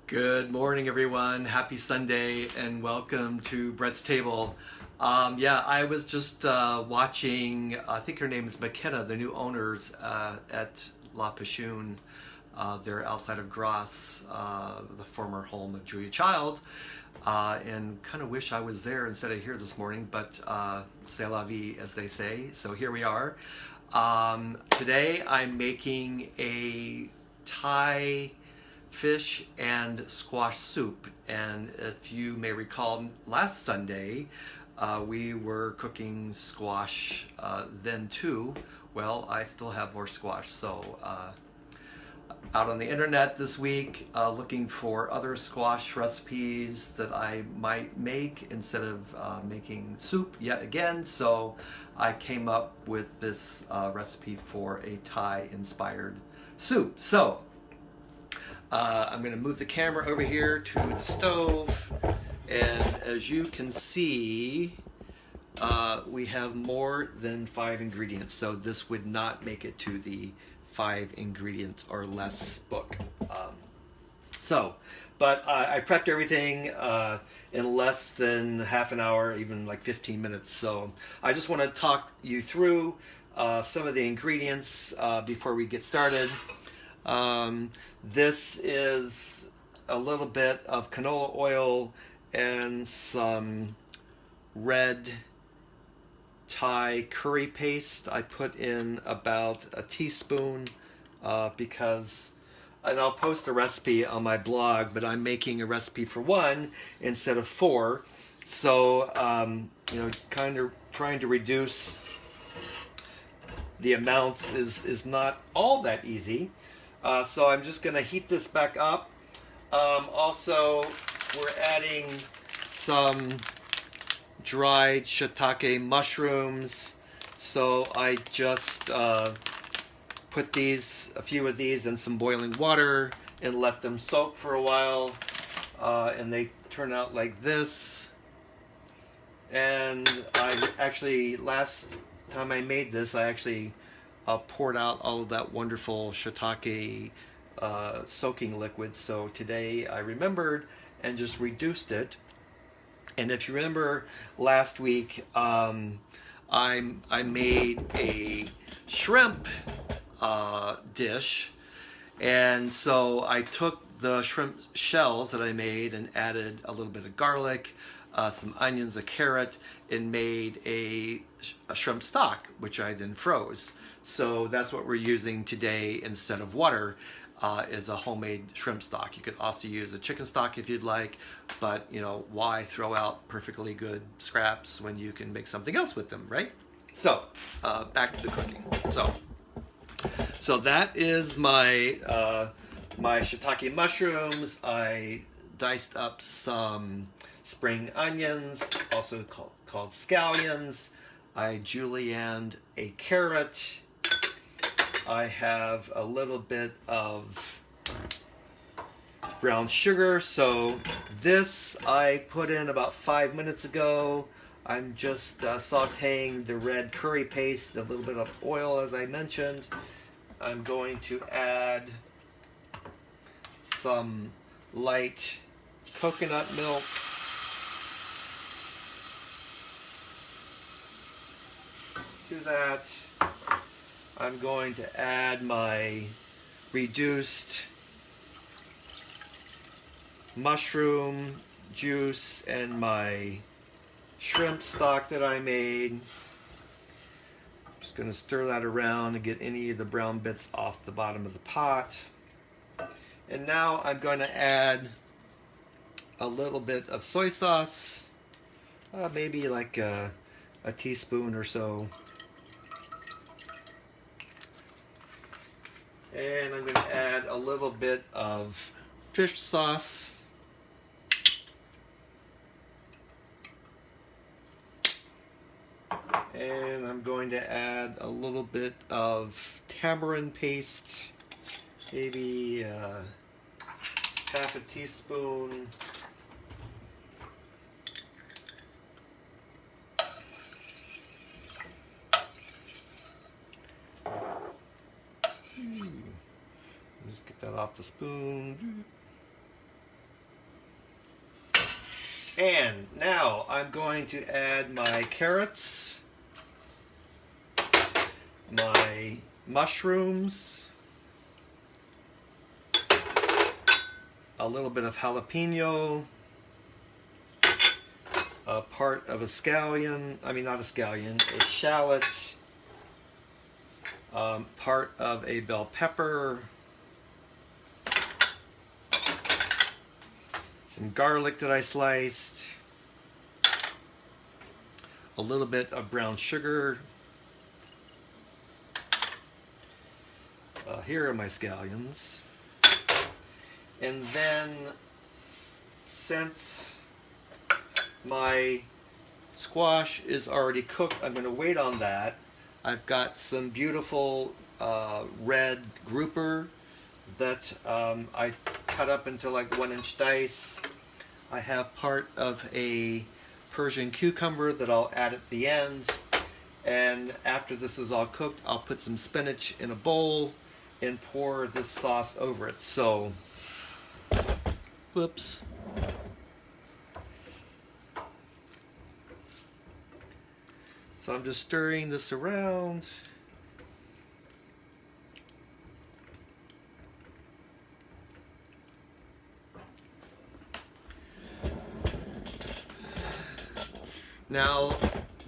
Good morning, everyone. Happy Sunday, and welcome to Bret's Table. Yeah, I was just watching. I think her name is McKenna, the new owners at La Pachune. They're outside of Grasse, the former home of Julia Child, and kind of wish I was there instead of here this morning. But c'est la vie, as they say. So here we are. Today I'm making a Thai fish and squash soup, and if you may recall, last Sunday we were cooking squash then too. Well, I still have more squash, so out on the internet this week looking for other squash recipes that I might make instead of making soup yet again, so I came up with this recipe for a Thai inspired soup. So I'm going to move the camera over here to the stove, and as you can see, we have more than 5 ingredients, so this would not make it to the 5 ingredients or less book. But I prepped everything in less than half an hour, even like 15 minutes, so I just want to talk you through some of the ingredients before we get started. This is a little bit of canola oil and some red Thai curry paste. I put in about a teaspoon because, and I'll post a recipe on my blog, but I'm making a recipe for 1 instead of 4. So, kind of trying to reduce the amounts is not all that easy. So I'm just going to heat this back up. Also, we're adding some dried shiitake mushrooms. So I just put a few of these in some boiling water and let them soak for a while. And they turn out like this. And I actually, last time I made this, I actually poured out all of that wonderful shiitake soaking liquid. So today I remembered and just reduced it. And if you remember last week, I made a shrimp dish, and so I took the shrimp shells that I made and added a little bit of garlic, some onions, a carrot, and made a shrimp stock, which I then froze. So that's what we're using today instead of water, is a homemade shrimp stock. You could also use a chicken stock if you'd like, but why throw out perfectly good scraps when you can make something else with them, right? So back to the cooking. So that is my my shiitake mushrooms. I diced up some spring onions, also called scallions. I julienned a carrot. I have a little bit of brown sugar. So this I put in about 5 minutes ago. I'm just sauteing the red curry paste, a little bit of oil as I mentioned. I'm going to add some light coconut milk. To that, I'm going to add my reduced mushroom juice and my shrimp stock that I made. Just going to stir that around to get any of the brown bits off the bottom of the pot. And now I'm going to add a little bit of soy sauce, maybe like a teaspoon or so. And I'm going to add a little bit of fish sauce. And I'm going to add a little bit of tamarind paste, maybe half a teaspoon. Just get that off the spoon. And now I'm going to add my carrots, my mushrooms, a little bit of jalapeno, a part of a scallion, I mean not a scallion, a shallot, part of a bell pepper, some garlic that I sliced, a little bit of brown sugar. Here are my scallions. And then, since my squash is already cooked, I'm going to wait on that. I've got some beautiful red grouper that I cut up into like 1-inch dice. I have part of a Persian cucumber that I'll add at the end. And after this is all cooked, I'll put some spinach in a bowl and pour this sauce over it. So, whoops. So I'm just stirring this around. Now,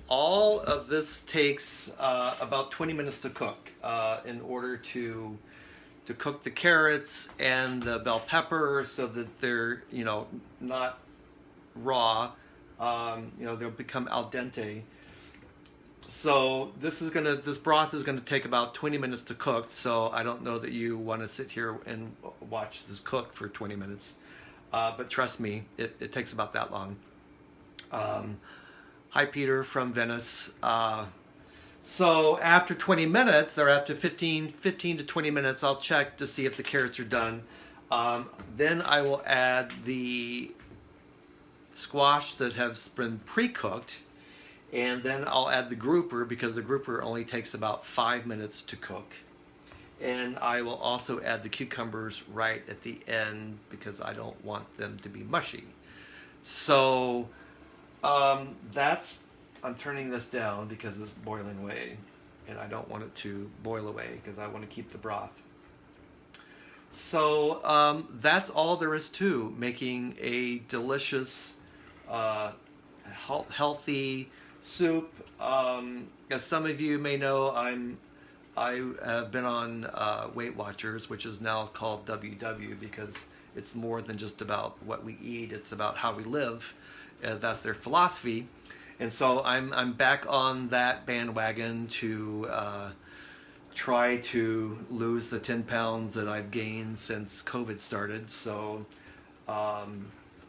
all of this takes about 20 minutes to cook in order to cook the carrots and the bell pepper so that they're, you know, not raw. You know, they'll become al dente. So this broth is gonna take about 20 minutes to cook. So I don't know that you want to sit here and watch this cook for 20 minutes, but trust me, it takes about that long. Hi, Peter from Venice. So after 20 minutes, or after 15 to 20 minutes, I'll check to see if the carrots are done. Then I will add the squash that has been pre-cooked, and then I'll add the grouper because the grouper only takes about 5 minutes to cook. And I will also add the cucumbers right at the end because I don't want them to be mushy. So I'm turning this down because it's boiling away, and I don't want it to boil away because I want to keep the broth. So that's all there is to making a delicious, healthy soup. As some of you may know, I have been on Weight Watchers, which is now called WW because it's more than just about what we eat; it's about how we live. That's their philosophy. And so I'm back on that bandwagon to try to lose the 10 pounds that I've gained since COVID started. So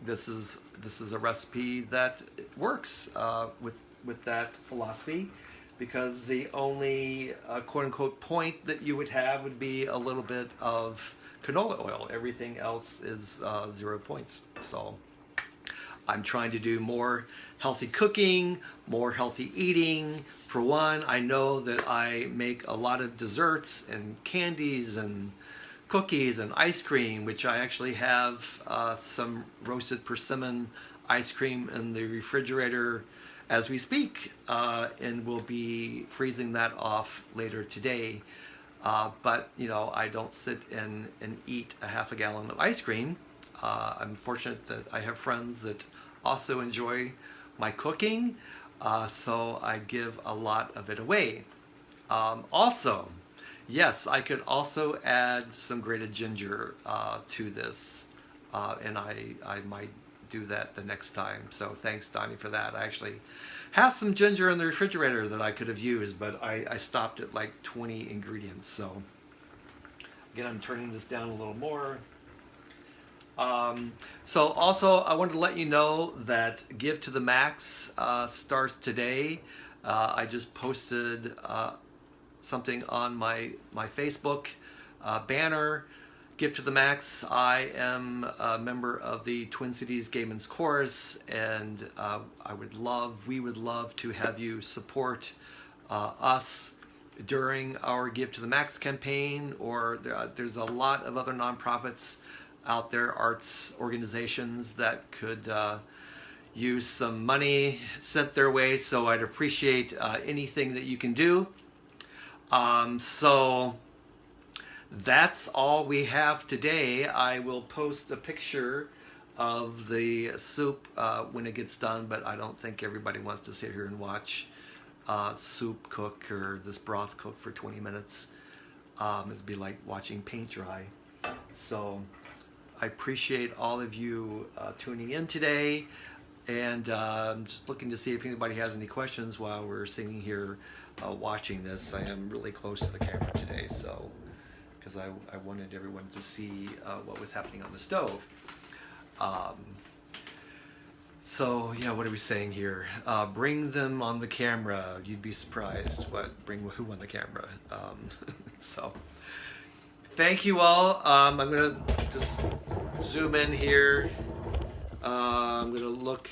this is a recipe that works with that philosophy, because the only quote unquote point that you would have would be a little bit of canola oil. Everything else is 0 points. So I'm trying to do more healthy cooking, more healthy eating. For one, I know that I make a lot of desserts and candies and cookies and ice cream, which I actually have some roasted persimmon ice cream in the refrigerator as we speak, and we'll be freezing that off later today. But you know, I don't sit and eat a half a gallon of ice cream. I'm fortunate that I have friends that also enjoy my cooking, so I give a lot of it away. Also, yes, I could also add some grated ginger to this, and I might do that the next time. So thanks, Donnie, for that. I actually have some ginger in the refrigerator that I could have used, but I stopped at like 20 ingredients. So again, I'm turning this down a little more. So also I wanted to let you know that Give to the Max starts today. I just posted something on my Facebook banner. Give to the Max. I am a member of the Twin Cities Gay Men's Chorus, and we would love to have you support us during our Give to the Max campaign, or there's a lot of other nonprofits out there, arts organizations that could use some money sent their way, so I'd appreciate anything that you can do. So that's all we have today. I will post a picture of the soup when it gets done, but I don't think everybody wants to sit here and watch soup cook or this broth cook for 20 minutes. It'd be like watching paint dry. So I appreciate all of you tuning in today, and I'm just looking to see if anybody has any questions while we're sitting here watching this. I am really close to the camera today, so because I wanted everyone to see what was happening on the stove. So yeah, what are we saying here? Bring them on the camera. You'd be surprised what bring who on the camera. So thank you all. I'm gonna just zoom in here. I'm gonna look.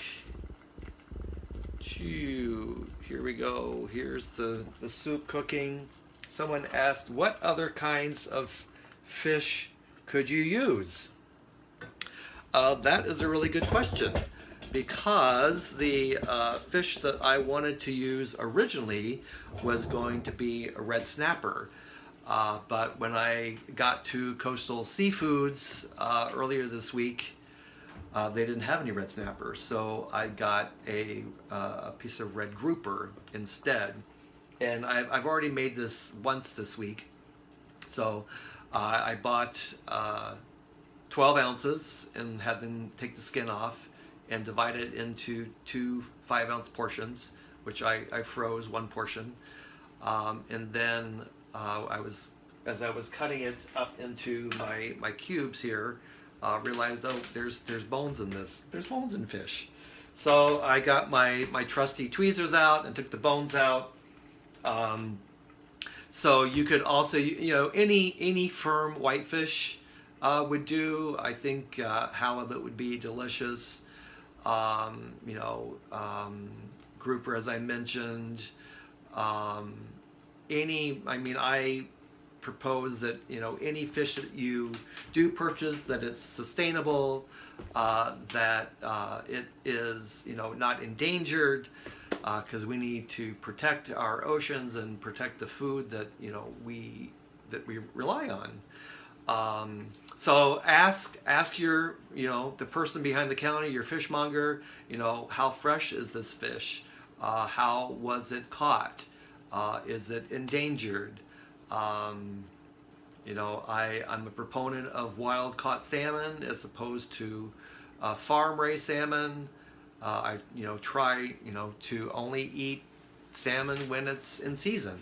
Here we go. Here's the soup cooking. Someone asked, what other kinds of fish could you use? That is a really good question, because the fish that I wanted to use originally was going to be a red snapper. But when I got to Coastal Seafoods earlier this week, they didn't have any red snapper, so I got a piece of red grouper instead. And I've already made this once this week. So I bought 12 ounces and had them take the skin off and divide it into 2 5-ounce portions, which I froze one portion. And then as I was cutting it up into my cubes here, realized, oh, there's bones in this. There's bones in fish. So I got my trusty tweezers out and took the bones out. So you could also, any firm whitefish would do. I think halibut would be delicious. Grouper, as I mentioned. I propose that any fish that you do purchase, that it's sustainable, that it is not endangered, because we need to protect our oceans and protect the food that we rely on. So ask your the person behind the counter, your fishmonger, how fresh is this fish? How was it caught? Is it endangered? I'm a proponent of wild caught salmon as opposed to farm raised salmon. I try to only eat salmon when it's in season.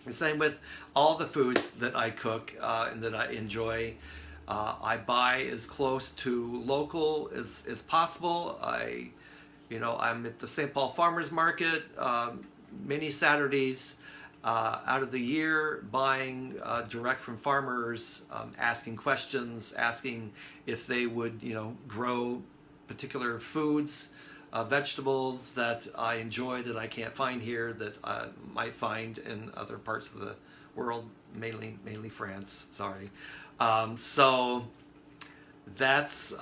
The same with all the foods that I cook and that I enjoy. I buy as close to local as possible. I'm at the St. Paul Farmers Market many Saturdays out of the year, buying direct from farmers, asking questions, asking if they would grow particular foods, vegetables that I enjoy that I can't find here, that I might find in other parts of the world, mainly France. Sorry. So that's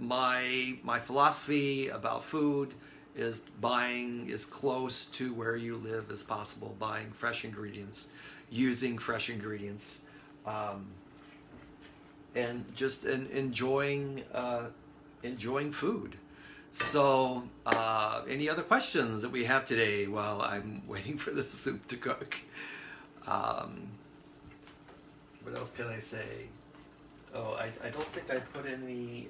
my philosophy about food, is buying as close to where you live as possible, buying fresh ingredients, using fresh ingredients, and just enjoying food. So any other questions that we have today while I'm waiting for the soup to cook? What else can I say? Oh, I don't think I put any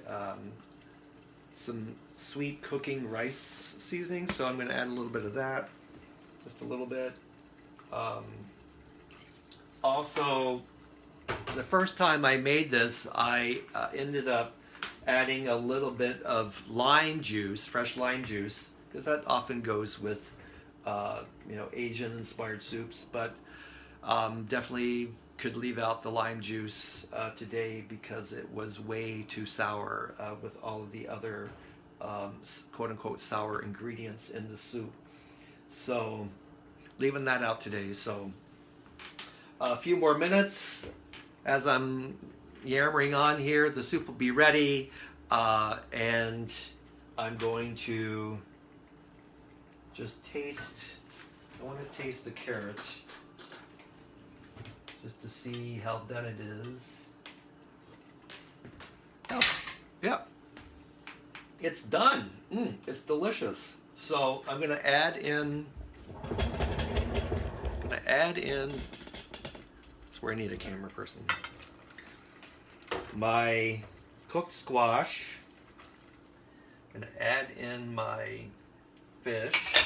some sweet cooking rice seasoning, so I'm going to add a little bit of that, just a little bit. Also, the first time I made this, I ended up adding a little bit of lime juice, fresh lime juice, because that often goes with Asian-inspired soups, but definitely could leave out the lime juice today because it was way too sour with all of the other quote-unquote sour ingredients in the soup. So leaving that out today. So a few more minutes as I'm yammering on here, the soup will be ready, and I'm going to just taste, I want to taste the carrot just to see how done it is. Oh, yeah. It's done. It's delicious. So I'm going to add in, that's where I need a camera person, my cooked squash. I'm going to add in my fish.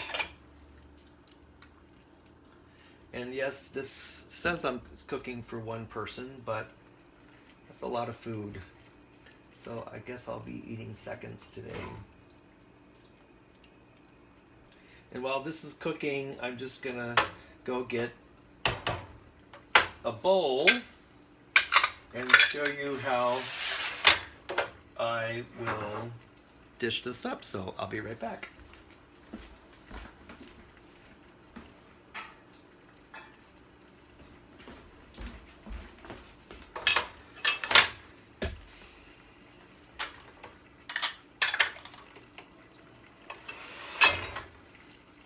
And yes, this says I'm cooking for one person, but that's a lot of food. So I guess I'll be eating seconds today. And while this is cooking, I'm just gonna go get a bowl and show you how I will dish this up. So I'll be right back.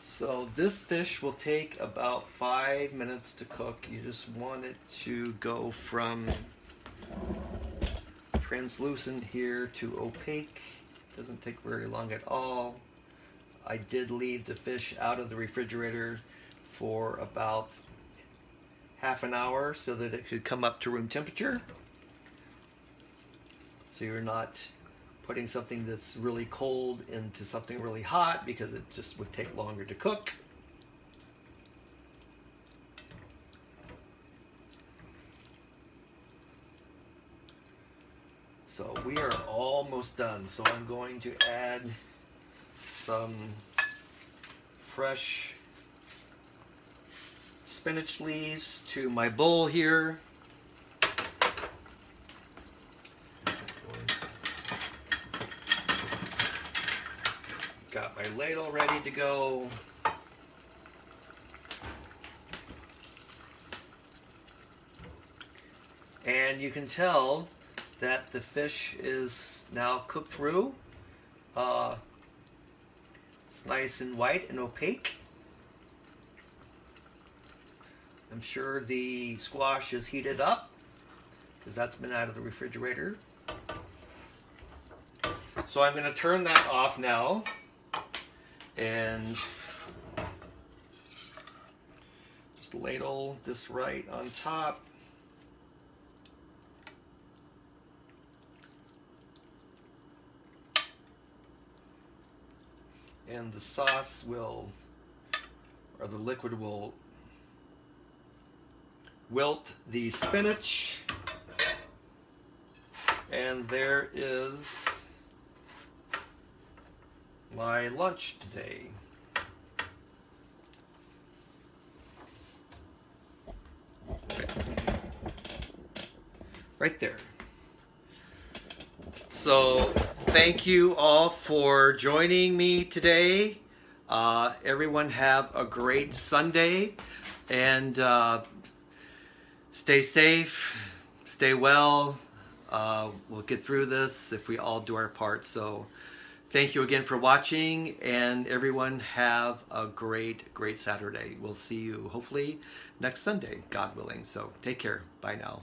So this fish will take about 5 minutes to cook. You just want it to go from translucent here to opaque. Doesn't take very long at all. I did leave the fish out of the refrigerator for about half an hour so that it could come up to room temperature. So you're not putting something that's really cold into something really hot, because it just would take longer to cook. So we are almost done. So I'm going to add some fresh spinach leaves to my bowl here. Got my ladle ready to go. And you can tell that the fish is now cooked through. It's nice and white and opaque. I'm sure the squash is heated up because that's been out of the refrigerator. So I'm going to turn that off now and just ladle this right on top. And the sauce will, or the liquid will wilt the spinach. And there is my lunch today. Right there. So thank you all for joining me today. Everyone have a great Sunday, and stay safe, stay well. We'll get through this if we all do our part. So thank you again for watching, and everyone have a great Saturday. We'll see you hopefully next Sunday, God willing. So take care. Bye now.